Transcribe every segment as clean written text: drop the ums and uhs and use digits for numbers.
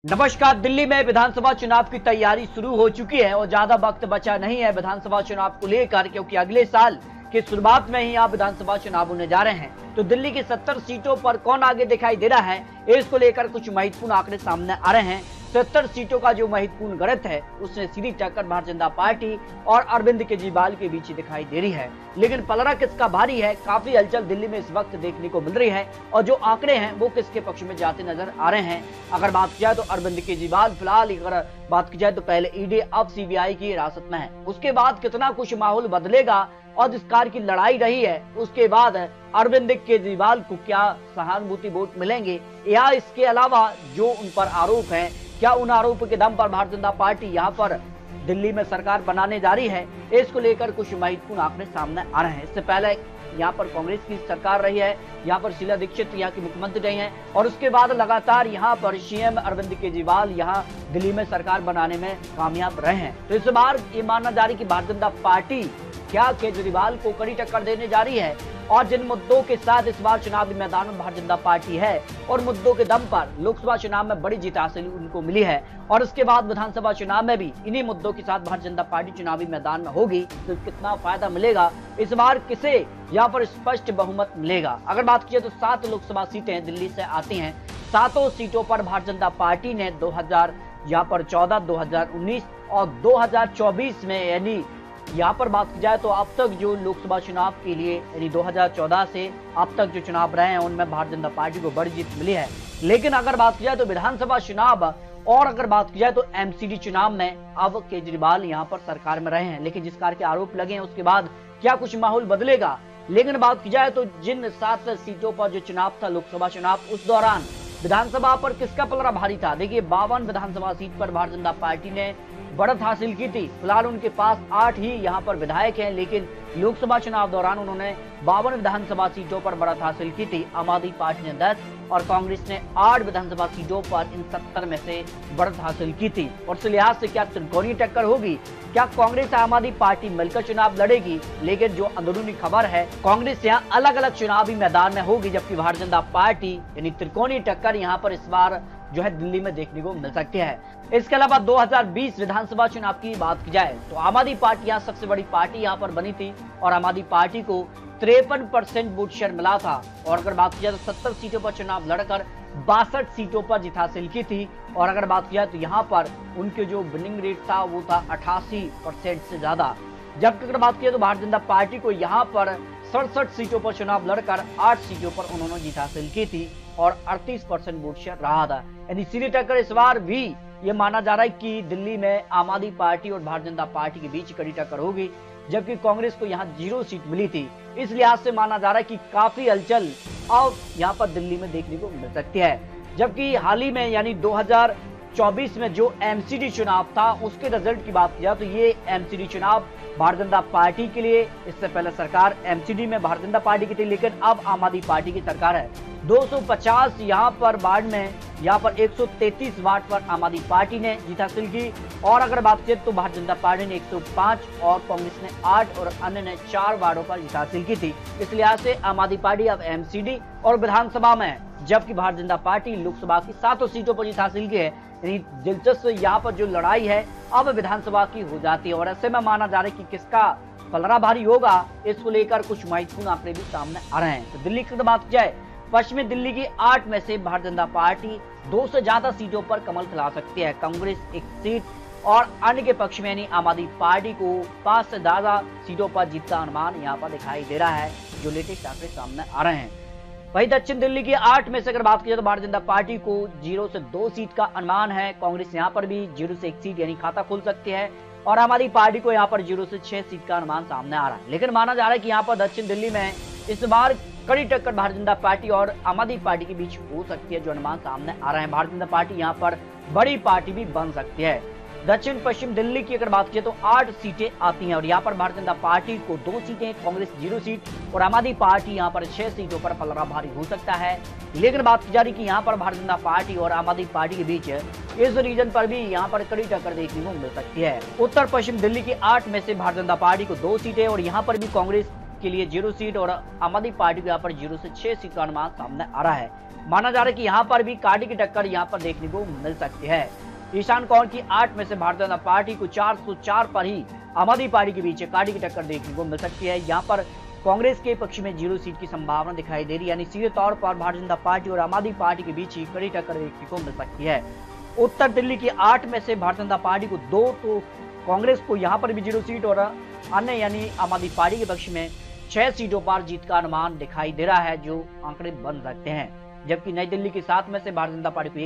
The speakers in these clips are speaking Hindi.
नमस्कार। दिल्ली में विधानसभा चुनाव की तैयारी शुरू हो चुकी है और ज्यादा वक्त बचा नहीं है विधानसभा चुनाव को लेकर, क्योंकि अगले साल की शुरुआत में ही यहाँ विधानसभा चुनाव होने जा रहे हैं। तो दिल्ली की 70 सीटों पर कौन आगे दिखाई दे रहा है, इसको लेकर कुछ महत्वपूर्ण आंकड़े सामने आ रहे हैं। 70 सीटों का जो महत्वपूर्ण गणित है उसमें सीधी टक्कर भारतीय जनता पार्टी और अरविंद केजरीवाल के बीच दिखाई दे रही है। लेकिन पलड़ा किसका भारी है, काफी हलचल दिल्ली में इस वक्त देखने को मिल रही है और जो आंकड़े हैं वो किसके पक्ष में जाते नजर आ रहे हैं। अगर बात की जाए तो अरविंद केजरीवाल फिलहाल, अगर बात की जाए तो पहले ईडी अब सीबीआई की हिरासत में है। उसके बाद कितना कुछ माहौल बदलेगा और जिस कार की लड़ाई रही है उसके बाद अरविंद केजरीवाल को क्या सहानुभूति वोट मिलेंगे, या इसके अलावा जो उन पर आरोप है, क्या उन आरोप के दम पर भारतीय जनता पार्टी यहाँ पर दिल्ली में सरकार बनाने जा रही है, इसको लेकर कुछ महत्वपूर्ण आंकड़े सामने आ रहे हैं। इससे पहले यहाँ पर कांग्रेस की सरकार रही है, यहाँ पर शीला दीक्षित यहाँ की मुख्यमंत्री रही हैं और उसके बाद लगातार यहाँ पर सीएम अरविंद केजरीवाल यहाँ दिल्ली में सरकार बनाने में कामयाब रहे हैं। तो इस बार ये मानना जा रही कि भारतीय जनता पार्टी क्या केजरीवाल को कड़ी टक्कर देने जा रही है और जिन मुद्दों के साथ इस बार चुनावी मैदान में भारतीय जनता पार्टी है और मुद्दों के दम पर लोकसभा चुनाव में बड़ी जीत हासिल उनको मिली है और उसके बाद विधानसभा चुनाव में भी इन्हीं मुद्दों के साथ भारतीय जनता पार्टी चुनावी मैदान में होगी, तो कितना फायदा मिलेगा, इस बार किसे यहाँ पर स्पष्ट बहुमत मिलेगा। अगर बात की जाए तो 7 लोकसभा सीटें दिल्ली से आती हैं। 7 सीटों पर भारतीय जनता पार्टी ने 2014, 2019 और 2024 में, यानी यहाँ पर बात की जाए तो अब तक जो लोकसभा चुनाव के लिए यानी 2014 से अब तक जो चुनाव रहे हैं उनमें भारतीय जनता पार्टी को बड़ी जीत मिली है। लेकिन अगर बात की जाए तो विधानसभा चुनाव और अगर बात की जाए तो एमसीडी चुनाव में अब केजरीवाल यहाँ पर सरकार में रहे हैं, लेकिन जिस कार के आरोप लगे हैं उसके बाद क्या कुछ माहौल बदलेगा। लेकिन बात की जाए तो जिन 7 सीटों पर जो चुनाव था लोकसभा चुनाव, उस दौरान विधानसभा पर किसका पलड़ा भारी था। देखिए 52 विधानसभा सीट पर भारतीय जनता पार्टी ने बढ़त हासिल की थी। फिलहाल उनके पास 8 ही यहाँ पर विधायक हैं, लेकिन लोकसभा चुनाव दौरान उन्होंने 52 विधानसभा सीटों पर बढ़त हासिल की थी। आम आदमी पार्टी ने 10 और कांग्रेस ने 8 विधानसभा सीटों पर इन 70 में से बढ़त हासिल की थी। और इस लिहाज से क्या त्रिकोणीय टक्कर होगी, क्या कांग्रेस आम आदमी पार्टी मिलकर चुनाव लड़ेगी। लेकिन जो अंदरूनी खबर है, कांग्रेस यहाँ अलग अलग चुनावी मैदान में होगी, जबकि भारतीय जनता पार्टी यानी त्रिकोणीय टक्कर यहाँ पर इस बार जो है दिल्ली में देखने को मिल सकती है। इसके अलावा 2020 विधानसभा चुनाव की बात की जाए तो आम आदमी पार्टी यहाँ सबसे बड़ी पार्टी यहाँ पर बनी थी और आम आदमी पार्टी को 53% वोट शेयर मिला था। और अगर बात की जाए तो 70 सीटों पर चुनाव लड़कर 62 सीटों पर जीत हासिल की थी। और अगर बात की जाए तो यहाँ पर उनके जो विनिंग रेट था वो था 88% से ज्यादा। जबकि अगर बात की तो भारतीय जनता पार्टी को यहाँ पर 67 सीटों पर चुनाव लड़कर 8 सीटों पर उन्होंने जीत हासिल की थी और 38% वोट शेयर रहा था। यानी सीधी टक्कर इस बार भी ये माना जा रहा है कि दिल्ली में आम आदमी पार्टी और भारतीय जनता पार्टी के बीच कड़ी टक्कर होगी, जबकि कांग्रेस को यहाँ 0 सीट मिली थी। इस लिहाज से माना जा रहा है कि काफी हलचल अब यहाँ पर दिल्ली में देखने को मिल सकती है। जबकि हाल ही में यानी 2024 में जो एमसीडी चुनाव था उसके रिजल्ट की बात किया तो ये एमसीडी चुनाव भारतीय जनता पार्टी के लिए, इससे पहले सरकार एमसीडी में भारतीय जनता पार्टी की थी, लेकिन अब आम आदमी पार्टी की सरकार है। 250 यहाँ पर वार्ड में, यहाँ पर 133 वार्ड पर आम आदमी पार्टी ने जीत हासिल की। और अगर बात करें तो भारतीय जनता पार्टी ने 105 और कांग्रेस ने 8 और अन्य ने 4 वार्डों पर जीत हासिल की थी। इस लिहाज से आम आदमी पार्टी अब एमसीडी और विधानसभा में, जबकि भारतीय जनता पार्टी लोकसभा की 7 सीटों पर जीत हासिल की है। यानी दिलचस्प यहाँ पर जो लड़ाई है अब विधानसभा की हो जाती है और ऐसे में माना जा रहा है कि किसका पलड़ा भारी होगा, इसको लेकर कुछ महत्वपूर्ण आंकड़े भी सामने आ रहे हैं। तो दिल्ली की बात की जाए, पश्चिमी दिल्ली की 8 में से भारतीय जनता पार्टी 2 से ज्यादा सीटों पर कमल खिला सकती है। कांग्रेस 1 सीट और अन्य के पक्ष में यानी आम आदमी पार्टी को 5 से ज्यादा सीटों पर जीत का अनुमान यहाँ पर दिखाई दे रहा है, जो लेटेस्ट आंकड़े सामने आ रहे हैं। वही दक्षिण दिल्ली की 8 में से अगर बात की जाए तो भारतीय जनता पार्टी को 0 से 2 सीट का अनुमान है। कांग्रेस यहाँ पर भी 0 से 1 सीट यानी खाता खोल सकती है और आम आदमी पार्टी को यहाँ पर 0 से 6 सीट का अनुमान सामने आ रहा है। लेकिन माना जा रहा है कि यहाँ पर दक्षिण दिल्ली में इस बार कड़ी टक्कर भारतीय जनता पार्टी और आम आदमी पार्टी के बीच हो सकती है, जो अनुमान सामने आ रहे हैं। भारतीय जनता पार्टी यहाँ पर बड़ी पार्टी भी बन सकती है। दक्षिण पश्चिम दिल्ली की अगर बात की तो 8 सीटें आती हैं और यहाँ पर भारतीय जनता पार्टी को 2 सीटें, कांग्रेस 0 सीट और आम आदमी पार्टी यहाँ पर 6 सीटों पर पलड़ा भारी हो सकता है। लेकिन बात की जा रही कि यहाँ पर भारतीय जनता पार्टी और आम आदमी पार्टी के बीच इस रीजन पर भी यहाँ पर कड़ी टक्कर देखने को मिल सकती है। उत्तर पश्चिम दिल्ली की 8 में से भारतीय जनता पार्टी को 2 सीटें और यहाँ पर भी कांग्रेस के लिए 0 सीट और आम आदमी पार्टी को यहाँ पर 0 से 6 सीट का अनुमान सामने आ रहा है। माना जा रहा है कि यहाँ पर भी कांटे की टक्कर यहाँ पर देखने को मिल सकती है। ईशान कौर की 8 में से भारतीय जनता पार्टी को 404 पर ही आम आदमी पार्टी के बीच कांटे की टक्कर देखने को मिल सकती है। यहाँ पर कांग्रेस के पक्ष में 0 सीट की संभावना दिखाई दे रही है, यानी सीधे तौर पर भारतीय जनता पार्टी और आम आदमी पार्टी के बीच ही कड़ी टक्कर देखने को मिल सकती है। उत्तर दिल्ली की 8 में से भारतीय जनता पार्टी को 2, तो कांग्रेस को यहाँ पर भी 0 सीट और अन्य यानी आम आदमी पार्टी के पक्ष में 6 सीटों पर जीत का अनुमान दिखाई दे रहा है, जो आंकड़े बन सकते हैं। जबकि नई दिल्ली की 7 में से भारतीय जनता पार्टी को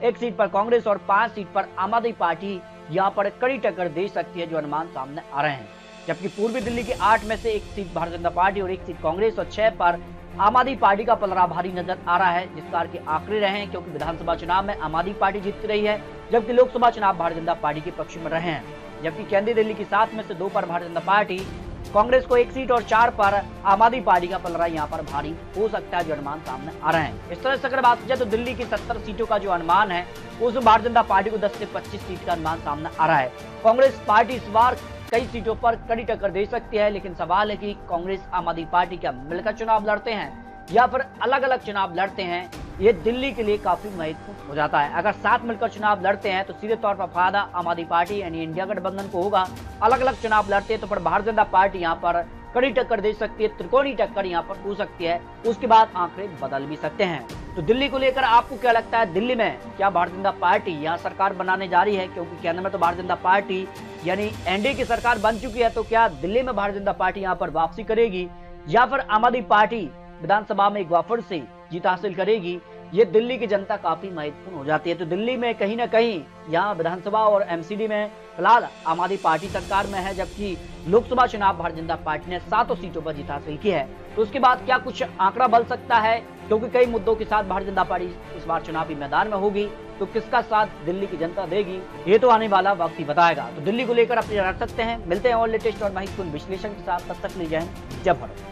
1 सीट पर कांग्रेस और 5 सीट पर आम आदमी पार्टी यहाँ पर कड़ी टक्कर दे सकती है, जो अनुमान सामने आ रहे हैं। जबकि पूर्वी दिल्ली की 8 में से 1 सीट भारतीय जनता पार्टी और 1 सीट कांग्रेस और 6 पर आम आदमी पार्टी का पलड़ा भारी नजर आ रहा है, जिस कारण के आंकड़े रहे हैं, क्योंकि विधानसभा चुनाव में आम आदमी पार्टी जीत रही है, जबकि लोकसभा चुनाव भारतीय जनता पार्टी के पक्ष में रहे हैं। जबकि केंद्रीय दिल्ली की 7 में से 2 पर भारतीय जनता पार्टी, कांग्रेस को 1 सीट और 4 पर आम आदमी पार्टी का पलड़ा यहाँ पर भारी हो सकता है, जो अनुमान सामने आ रहे हैं। इस तरह से अगर बात की जाए तो दिल्ली की 70 सीटों का जो अनुमान है, उसमें भारतीय जनता पार्टी को 10 से 25 सीट का अनुमान सामने आ रहा है। कांग्रेस पार्टी इस बार कई सीटों पर कड़ी टक्कर दे सकती है, लेकिन सवाल है कि कांग्रेस आम आदमी पार्टी क्या मिलकर चुनाव लड़ते हैं या फिर अलग अलग चुनाव लड़ते हैं, ये दिल्ली के लिए काफी महत्वपूर्ण हो जाता है। अगर साथ मिलकर चुनाव लड़ते हैं तो सीधे तौर पर फायदा आम आदमी पार्टी यानी इंडिया गठबंधन को होगा। अलग अलग चुनाव लड़ते हैं तो फिर भारतीय जनता पार्टी यहाँ पर कड़ी टक्कर दे सकती है, त्रिकोणीय टक्कर यहाँ पर हो सकती है, उसके बाद आंकड़े बदल भी सकते हैं। तो दिल्ली को लेकर आपको क्या लगता है, दिल्ली में क्या भारतीय जनता पार्टी यहाँ सरकार बनाने जा रही है? क्योंकि केंद्र में तो भारतीय जनता पार्टी यानी एनडीए की सरकार बन चुकी है, तो क्या दिल्ली में भारतीय जनता पार्टी यहाँ पर वापसी करेगी या फिर आम आदमी पार्टी विधानसभा में एक बार फिर से जीत हासिल करेगी? ये दिल्ली की जनता काफी महत्वपूर्ण हो जाती है। तो दिल्ली में कहीं ना कहीं यहाँ विधानसभा और एमसीडी में फिलहाल आम आदमी पार्टी सरकार में है, जबकि लोकसभा चुनाव भारतीय जनता पार्टी ने 7 सीटों पर जीत हासिल की है। तो उसके बाद क्या कुछ आंकड़ा बदल सकता है? क्योंकि कई मुद्दों के साथ भारतीय जनता पार्टी इस बार चुनावी मैदान में होगी, तो किसका साथ दिल्ली की जनता देगी, ये तो आने वाला वक्त ही बताएगा। तो दिल्ली को लेकर अपनी रख सकते हैं। मिलते हैं और लेटेस्ट और महत्वपूर्ण विश्लेषण के साथ, तब तक ले जाएं जय भारत।